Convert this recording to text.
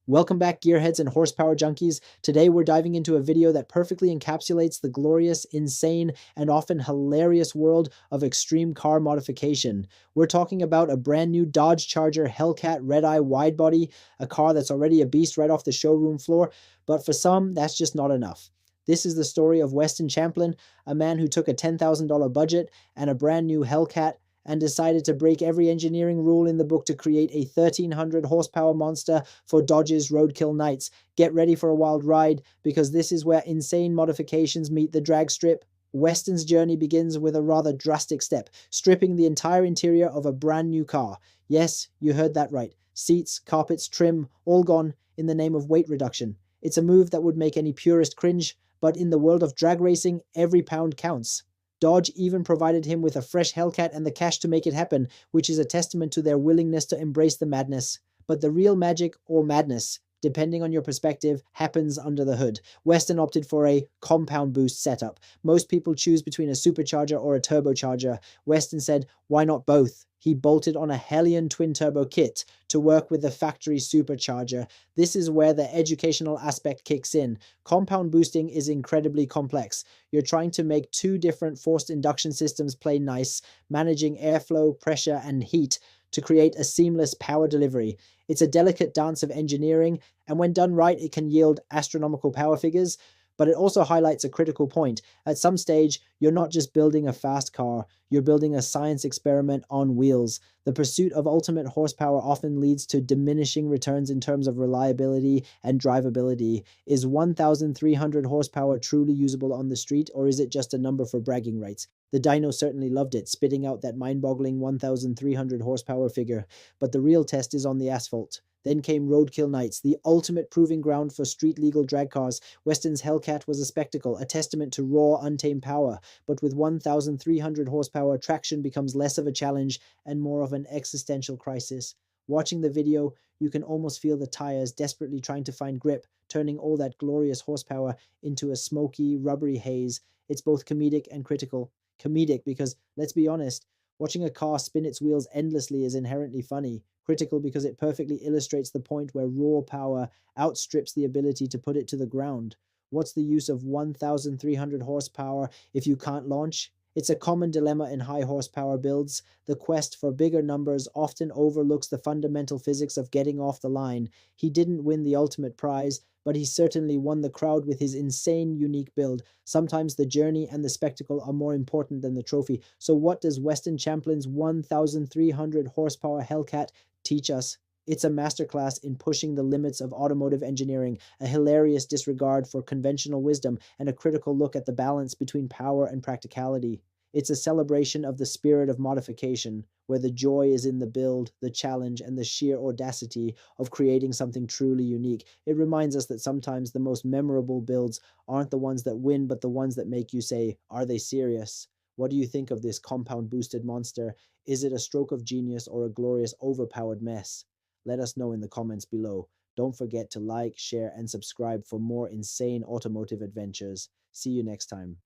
Welcome back, gearheads and horsepower junkies. Today we're diving into a video that perfectly encapsulates the glorious, insane, and often hilarious world of extreme car modification. We're talking about a brand new Dodge Charger Hellcat Redeye Widebody, a car that's already a beast right off the showroom floor, but for some, that's just not enough. This is the story of Westen Champlin, a man who took a $10,000 budget and a brand new Hellcat and decided to break every engineering rule in the book to create a 1,300 horsepower monster for Dodge's Roadkill Nights. Get ready for a wild ride, because this is where insane modifications meet the drag strip. Weston's journey begins with a rather drastic step, stripping the entire interior of a brand new car. Yes, you heard that right. Seats, carpets, trim, all gone in the name of weight reduction. It's a move that would make any purist cringe, but in the world of drag racing, every pound counts. Dodge even provided him with a fresh Hellcat and the cash to make it happen, which is a testament to their willingness to embrace the madness. But the real magic, or madness, depending on your perspective, happens under the hood. Weston opted for a compound boost setup. Most people choose between a supercharger or a turbocharger. Weston said, why not both? He bolted on a Hellion twin-turbo kit to work with the factory supercharger. This is where the educational aspect kicks in. Compound boosting is incredibly complex. You're trying to make two different forced induction systems play nice, managing airflow, pressure, and heat to create a seamless power delivery. It's a delicate dance of engineering, and when done right, it can yield astronomical power figures. But it also highlights a critical point. At some stage, you're not just building a fast car, you're building a science experiment on wheels. The pursuit of ultimate horsepower often leads to diminishing returns in terms of reliability and drivability. Is 1,300 horsepower truly usable on the street, or is it just a number for bragging rights? The dyno certainly loved it, spitting out that mind-boggling 1,300 horsepower figure. But the real test is on the asphalt. Then came Roadkill Nights, the ultimate proving ground for street-legal drag cars. Weston's Hellcat was a spectacle, a testament to raw, untamed power. But with 1,300 horsepower, traction becomes less of a challenge and more of an existential crisis. Watching the video, you can almost feel the tires desperately trying to find grip, turning all that glorious horsepower into a smoky, rubbery haze. It's both comedic and critical. Comedic because, let's be honest, watching a car spin its wheels endlessly is inherently funny. Critical because it perfectly illustrates the point where raw power outstrips the ability to put it to the ground. What's the use of 1,300 horsepower if you can't launch? It's a common dilemma in high horsepower builds. The quest for bigger numbers often overlooks the fundamental physics of getting off the line. He didn't win the ultimate prize, but he certainly won the crowd with his insane, unique build. Sometimes the journey and the spectacle are more important than the trophy. So what does Westen Champlin's 1,300 horsepower Hellcat teach us? It's a masterclass in pushing the limits of automotive engineering, a hilarious disregard for conventional wisdom, and a critical look at the balance between power and practicality. It's a celebration of the spirit of modification, where the joy is in the build, the challenge, and the sheer audacity of creating something truly unique. It reminds us that sometimes the most memorable builds aren't the ones that win, but the ones that make you say, are they serious? What do you think of this compound boosted monster? Is it a stroke of genius or a glorious overpowered mess? Let us know in the comments below. Don't forget to like, share, and subscribe for more insane automotive adventures. See you next time.